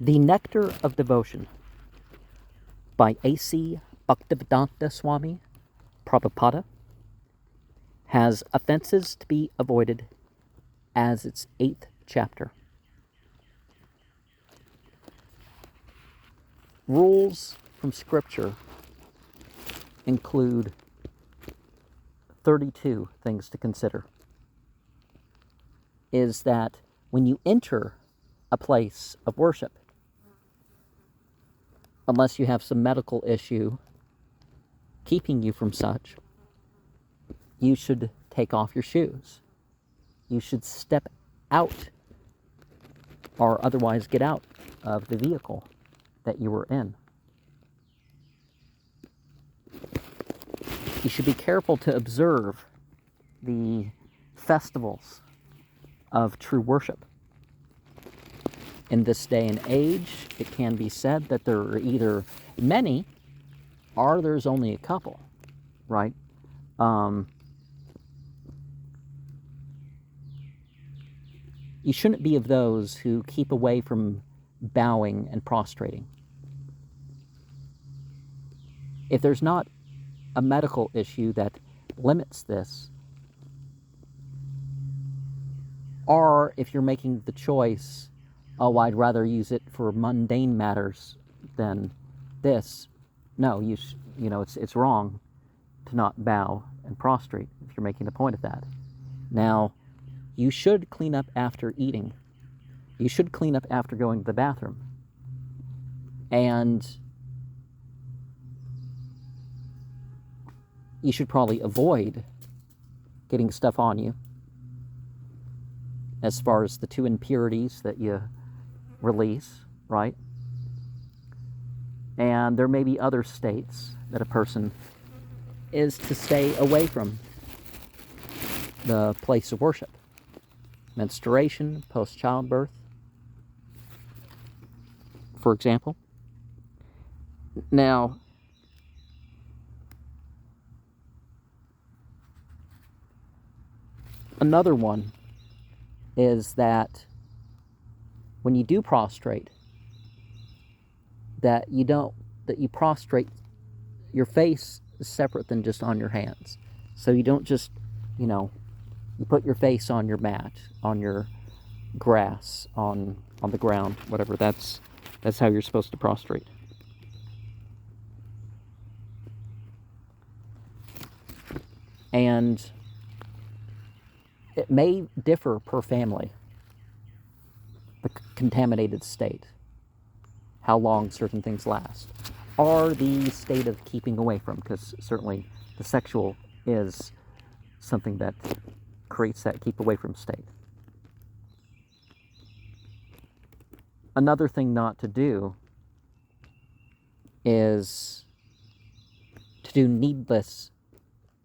The Nectar of Devotion by A.C. Bhaktivedanta Swami Prabhupada has offenses to be avoided as its 8th chapter. Rules from Scripture include 32 things to consider. Is that when you enter a place of worship, unless you have some medical issue keeping you from such, you should take off your shoes. You should step out or otherwise get out of the vehicle that you were in. You should be careful to observe the festivals of true worship. In this day and age, it can be said that there are either many or there's only a couple, right? You shouldn't be of those who keep away from bowing and prostrating. If there's not a medical issue that limits this, or if you're making the choice, oh, I'd rather use it for mundane matters than this, no, it's wrong to not bow and prostrate if you're making a point of that. Now, you should clean up after eating. You should clean up after going to the bathroom. And you should probably avoid getting stuff on you as far as the 2 impurities that you release, right? And there may be other states that a person is to stay away from the place of worship. Menstruation, post-childbirth, for example. Now, another one is that when you do prostrate, that you prostrate, your face is separate than just on your hands. So you don't just, you put your face on your mat, on your grass, on the ground, whatever. That's how you're supposed to prostrate. And it may differ per family, the contaminated state, how long certain things last, or the state of keeping away from, because certainly the sexual is something that creates that keep away from state. Another thing not to do is to do needless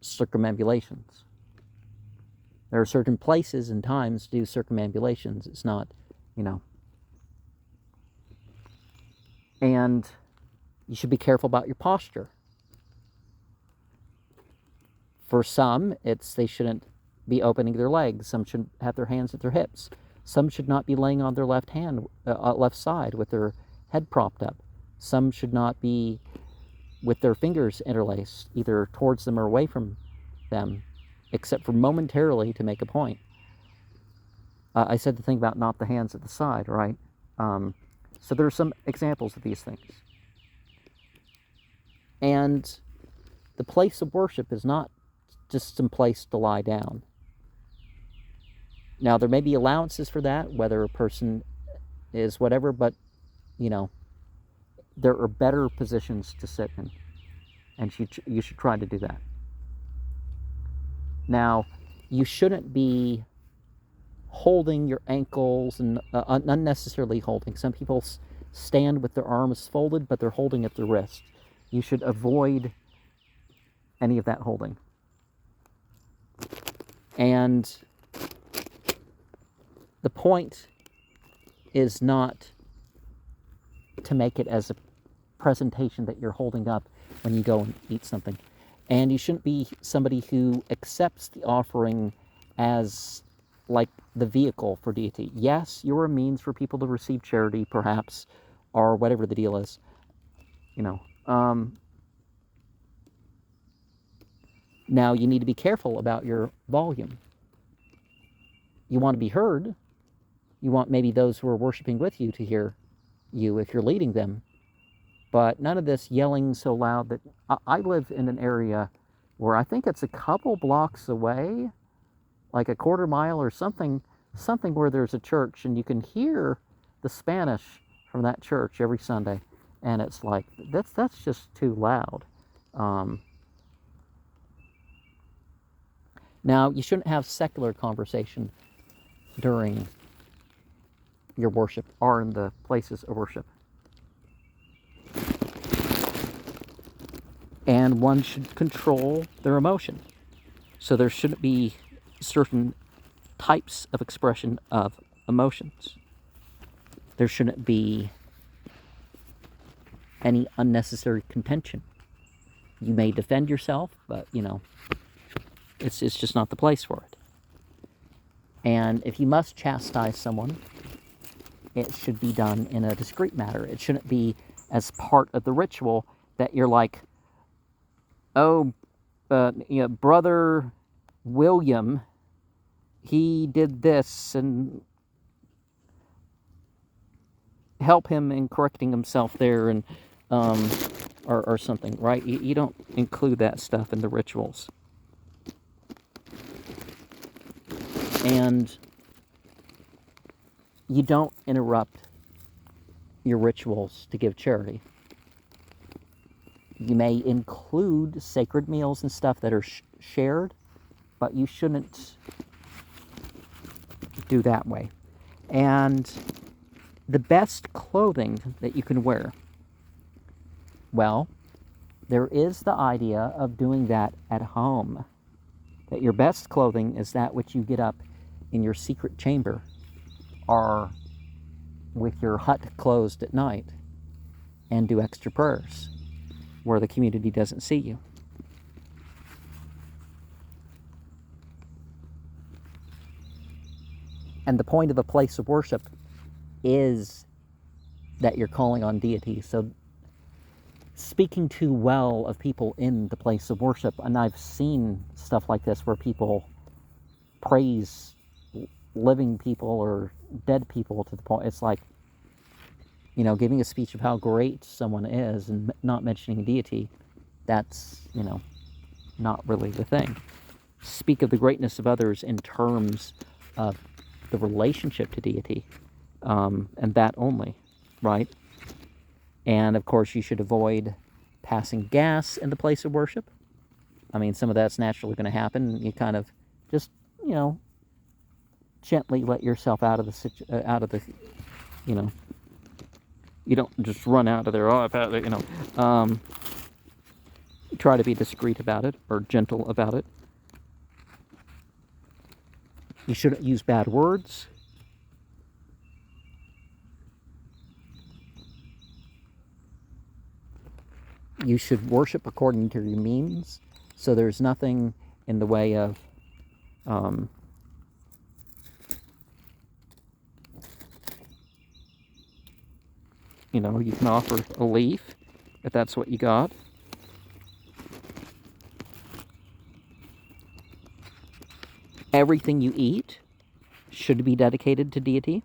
circumambulations. There are certain places and times to do circumambulations. It's not, And you should be careful about your posture. For some, they shouldn't be opening their legs. Some should have their hands at their hips. Some should not be laying on their left side with their head propped up. Some should not be with their fingers interlaced, either towards them or away from them, except for momentarily to make a point. I said the thing about not the hands at the side, right? So there are some examples of these things. And the place of worship is not just some place to lie down. Now, there may be allowances for that, whether a person is whatever, but, there are better positions to sit in, and you should try to do that. Now, you shouldn't be holding your ankles and unnecessarily holding. Some people stand with their arms folded, but they're holding at the wrist. You should avoid any of that holding. And the point is not to make it as a presentation that you're holding up when you go and eat something. And you shouldn't be somebody who accepts the offering as like the vehicle for deity. Yes, you're a means for people to receive charity, perhaps, or whatever the deal is. Now you need to be careful about your volume. You want to be heard. You want maybe those who are worshiping with you to hear you if you're leading them. But none of this yelling so loud that... I live in an area where I think it's a couple blocks away, like a quarter mile or something where there's a church, and you can hear the Spanish from that church every Sunday. And it's like, that's just too loud. Now, you shouldn't have secular conversation during your worship or in the places of worship. And one should control their emotion. So there shouldn't be certain types of expression of emotions. There shouldn't be any unnecessary contention. You may defend yourself, but, it's just not the place for it. And if you must chastise someone, it should be done in a discreet manner. It shouldn't be as part of the ritual that you're like, Brother William, he did this, and help him in correcting himself there, and or something, right? You don't include that stuff in the rituals. And you don't interrupt your rituals to give charity. You may include sacred meals and stuff that are shared, but you shouldn't do that way. And the best clothing that you can wear, well, there is the idea of doing that at home. That your best clothing is that which you get up in your secret chamber or with your hut closed at night and do extra prayers where the community doesn't see you. And the point of a place of worship is that you're calling on deity. So speaking too well of people in the place of worship, and I've seen stuff like this where people praise living people or dead people to the point, it's like, giving a speech of how great someone is and not mentioning deity, that's, not really the thing. Speak of the greatness of others in terms of the relationship to deity, and that only, right? And of course, you should avoid passing gas in the place of worship. I mean, some of that's naturally going to happen. You kind of just, gently let yourself out of the, you don't just run out of there. Try to be discreet about it or gentle about it. You shouldn't use bad words. You should worship according to your means. So there's nothing in the way of you can offer a leaf if that's what you got. Everything you eat should be dedicated to deity.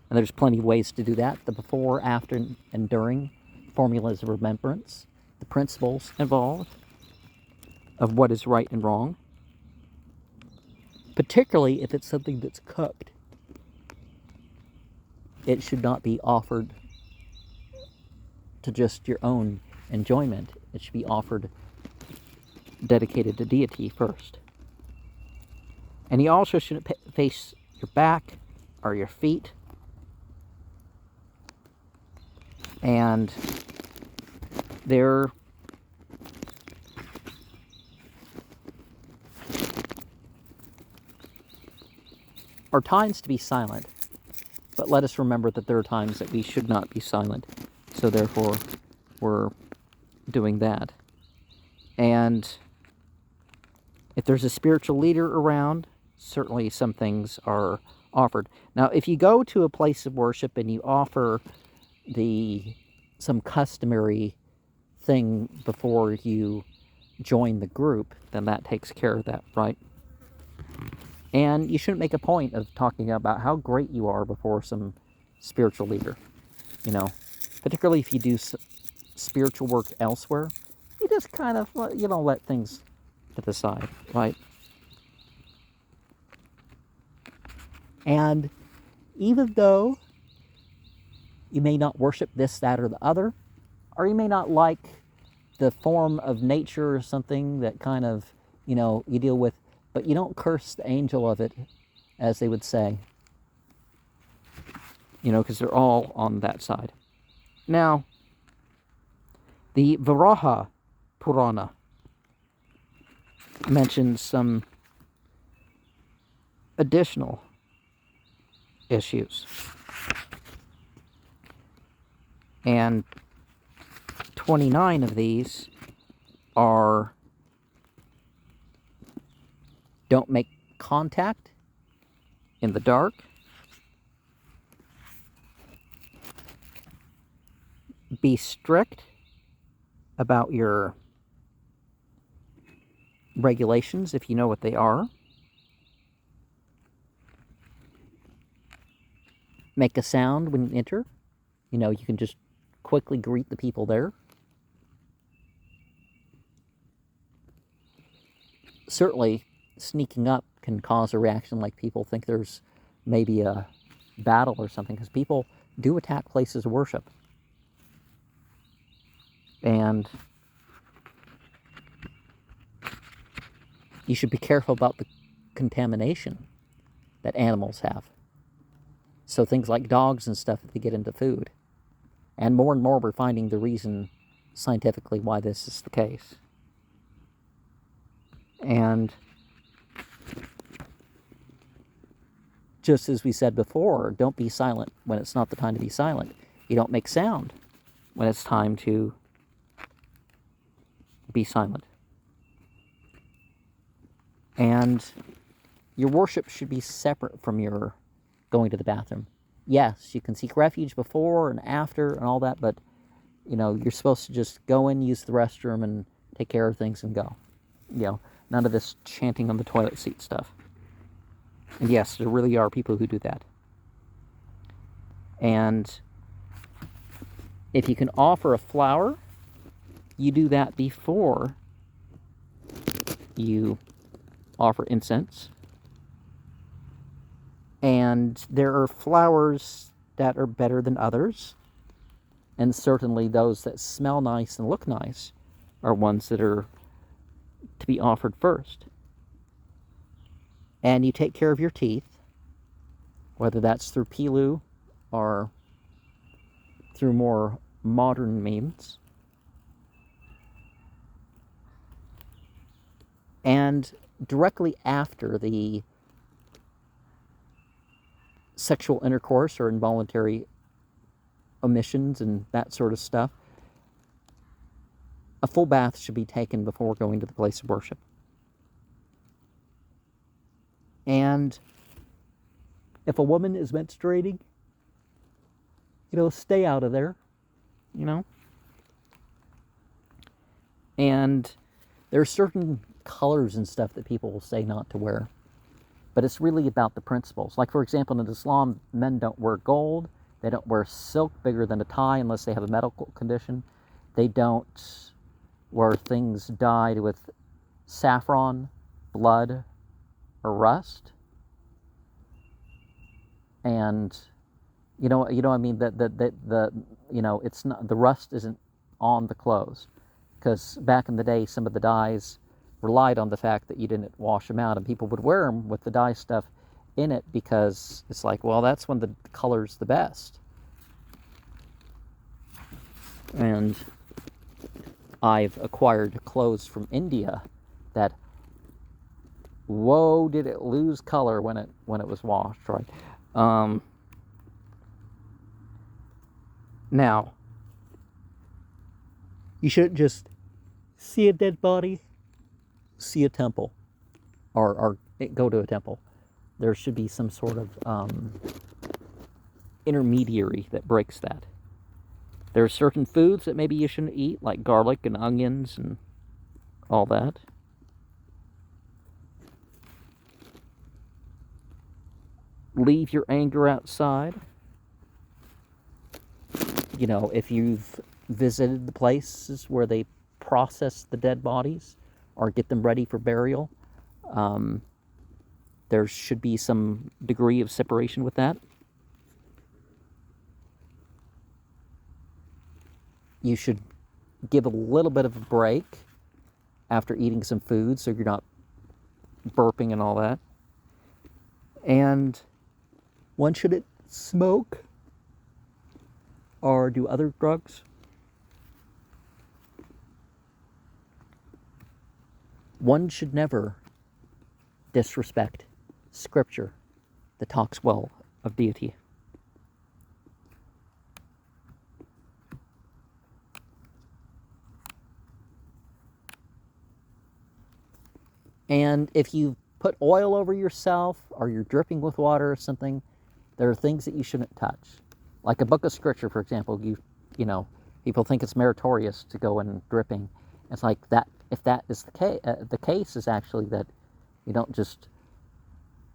And there's plenty of ways to do that. The before, after, and during formulas of remembrance, the principles involved of what is right and wrong, particularly if it's something that's cooked. It should not be offered to just your own enjoyment. It should be offered dedicated to deity first. And you also shouldn't face your back or your feet. And there are times to be silent, but let us remember that there are times that we should not be silent. So therefore, we're doing that. And if there's a spiritual leader around, certainly some things are offered. Now, if you go to a place of worship and you offer some customary thing before you join the group, then that takes care of that, right? And you shouldn't make a point of talking about how great you are before some spiritual leader, particularly if you do spiritual work elsewhere. You just kind of, let things to the side, right? And even though you may not worship this, that, or the other, or you may not like the form of nature or something that kind of, you deal with, but you don't curse the angel of it, as they would say, because they're all on that side. Now, the Varaha Purana mentions some additional issues. And 29 of these are: don't make contact in the dark, be strict about your regulations if you know what they are, make a sound when you enter. You can just quickly greet the people there. Certainly, sneaking up can cause a reaction, like people think there's maybe a battle or something, because people do attack places of worship. And you should be careful about the contamination that animals have. So things like dogs and stuff, if they get into food. And more we're finding the reason scientifically why this is the case. And just as we said before, don't be silent when it's not the time to be silent. You don't make sound when it's time to be silent. And your worship should be separate from your going to the bathroom. Yes, you can seek refuge before and after and all that, but you're supposed to just go in, use the restroom, and take care of things and go. None of this chanting on the toilet seat stuff. And yes, there really are people who do that. And if you can offer a flower, you do that before you offer incense. And there are flowers that are better than others. And certainly those that smell nice and look nice are ones that are to be offered first. And you take care of your teeth, whether that's through pilu or through more modern means. And directly after the sexual intercourse or involuntary omissions and that sort of stuff, a full bath should be taken before going to the place of worship. And if a woman is menstruating, stay out of there, And there are certain colors and stuff that people will say not to wear. But it's really about the principles. Like, for example, in Islam, men don't wear gold. They don't wear silk bigger than a tie unless they have a medical condition. They don't wear things dyed with saffron, blood, or rust. And you know what I mean, it's not, the rust isn't on the clothes, because back in the day some of the dyes relied on the fact that you didn't wash them out, and people would wear them with the dye stuff in it because it's like, well, that's when the color's the best. And I've acquired clothes from India that, whoa, did it lose color when it was washed, right? Now, you shouldn't just see a dead body, see a temple, or go to a temple. There should be some sort of intermediary that breaks that. There are certain foods that maybe you shouldn't eat, like garlic and onions and all that. Leave your anger outside. You know, if you've visited the places where they process the dead bodies or get them ready for burial, there should be some degree of separation with that. You should give a little bit of a break after eating some food so you're not burping and all that. And one shouldn't smoke or do other drugs. One should never disrespect scripture that talks well of deity. And if you put oil over yourself or you're dripping with water or something, there are things that you shouldn't touch. Like a book of scripture, for example, you know, people think it's meritorious to go in dripping. It's like that. If that is the case is actually that you don't just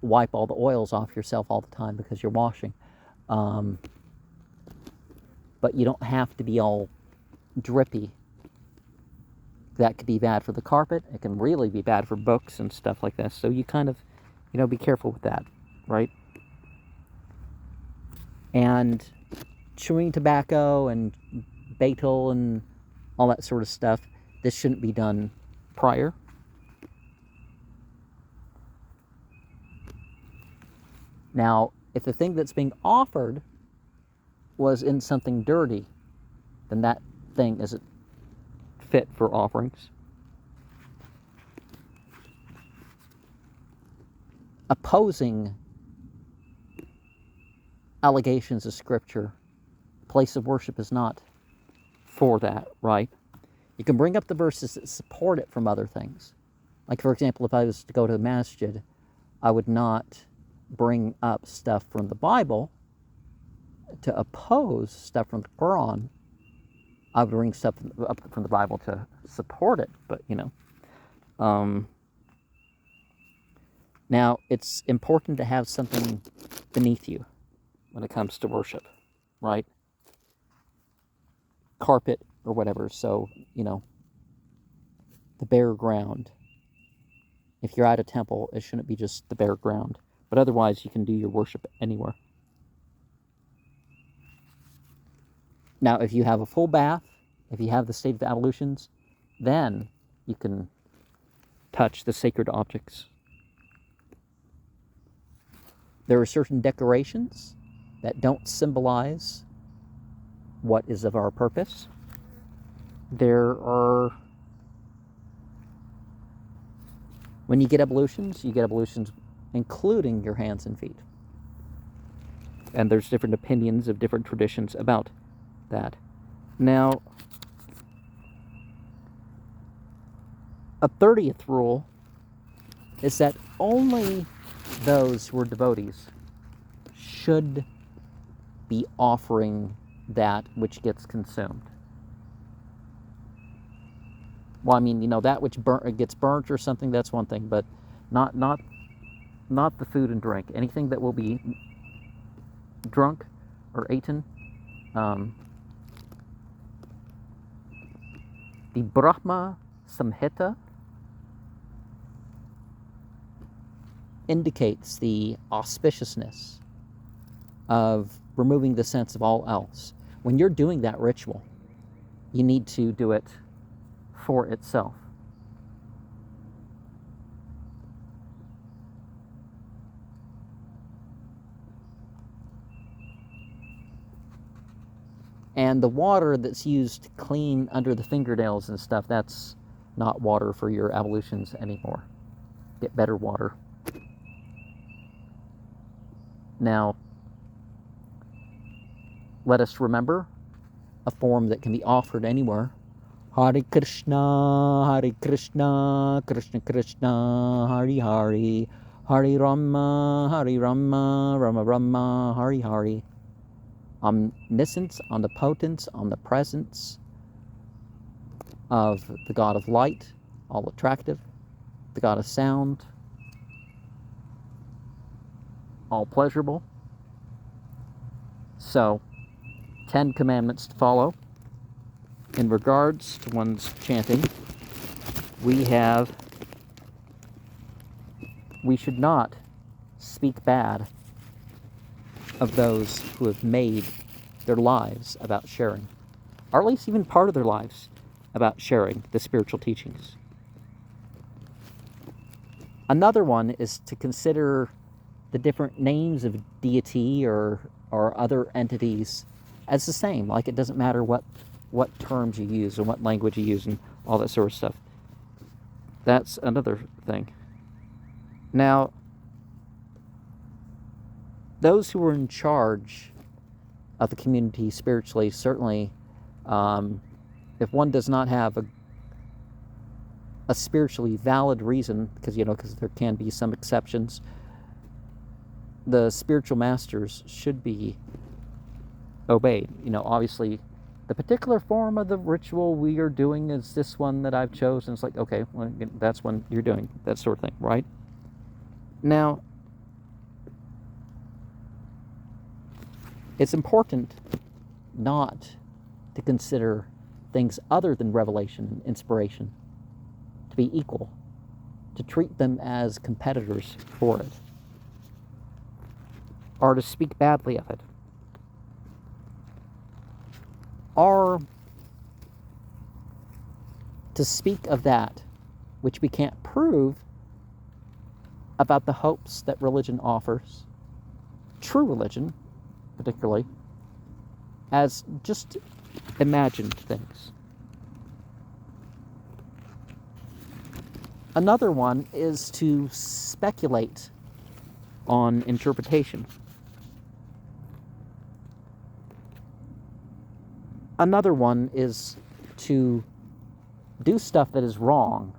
wipe all the oils off yourself all the time because you're washing. But you don't have to be all drippy. That could be bad for the carpet. It can really be bad for books and stuff like that. So you kind of, you know, be careful with that, right? And chewing tobacco and betel and all that sort of stuff, this shouldn't be done prior. Now, if the thing that's being offered was in something dirty, then that thing isn't fit for offerings. Opposing allegations of scripture, place of worship is not for that, right? You can bring up the verses that support it from other things. Like, for example, if I was to go to the masjid, I would not bring up stuff from the Bible to oppose stuff from the Quran. I would bring stuff up from the Bible to support it, but, you know. Now, it's important to have something beneath you when it comes to worship, right? Carpet or whatever, so, you know, the bare ground. If you're at a temple, it shouldn't be just the bare ground, but otherwise you can do your worship anywhere. Now, if you have a full bath, if you have the state of ablutions, then you can touch the sacred objects. There are certain decorations that don't symbolize what is of our purpose. There are, when you get ablutions including your hands and feet. And there's different opinions of different traditions about that. Now, a 30th rule is that only those who are devotees should be offering that which gets consumed. Well, I mean, you know, that which gets burnt or something, that's one thing, but not the food and drink. Anything that will be drunk or eaten. The Brahma Samhita indicates the auspiciousness of removing the sense of all else. When you're doing that ritual, you need to do it for itself. And the water that's used to clean under the fingernails and stuff, that's not water for your ablutions anymore. Get better water. Now, let us remember a form that can be offered anywhere. Hare Krishna, Krishna Krishna, Hare Hare, Hari Rama, Rama Rama, Hari Hari. Omniscience, omnipotence, omnipresence of the God of light, all attractive, the God of sound, all pleasurable. So, 10 commandments to follow. In regards to one's chanting, we should not speak bad of those who have made their lives about sharing, or at least even part of their lives about sharing the spiritual teachings. Another one is to consider the different names of deity or other entities as the same. Like, it doesn't matter what terms you use and what language you use and all that sort of stuff. That's another thing. Now, those who are in charge of the community spiritually, certainly, if one does not have a spiritually valid reason, because there can be some exceptions, the spiritual masters should be obeyed. Obviously, the particular form of the ritual we are doing is this one that I've chosen. It's like, okay, well, that's one you're doing, that sort of thing, right? Now, it's important not to consider things other than revelation and inspiration to be equal, to treat them as competitors for it, or to speak badly of it, or to speak of that which we can't prove about the hopes that religion offers, true religion particularly, as just imagined things. Another one is to speculate on interpretation. Another one is to do stuff that is wrong,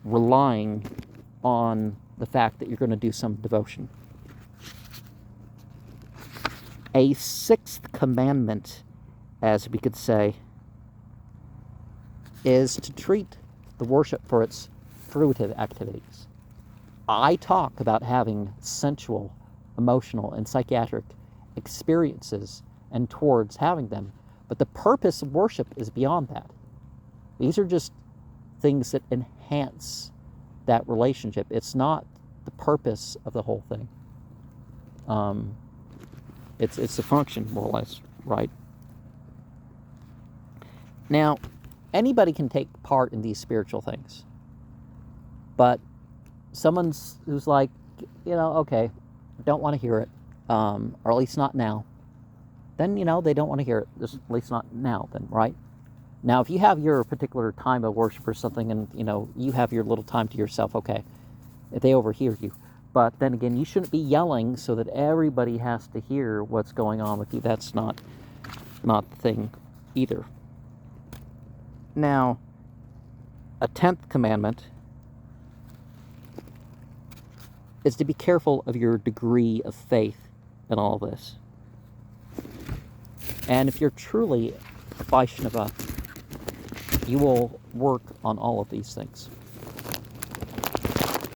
relying on the fact that you're going to do some devotion. A sixth commandment, as we could say, is to treat the worship for its fruitive activities. I talk about having sensual, emotional, and psychiatric experiences and towards having them, but the purpose of worship is beyond that. These are just things that enhance that relationship. It's not the purpose of the whole thing. It's a function, more or less, right? Now, anybody can take part in these spiritual things, but someone who's like, okay, don't want to hear it, or at least not now, then, they don't want to hear it, at least not now, then, right? Now, if you have your particular time of worship or something and, you have your little time to yourself, okay, if they overhear you. But then again, you shouldn't be yelling so that everybody has to hear what's going on with you. That's not the thing either. Now, a 10th commandment is to be careful of your degree of faith in all this. And if you're truly a Vaishnava, you will work on all of these things.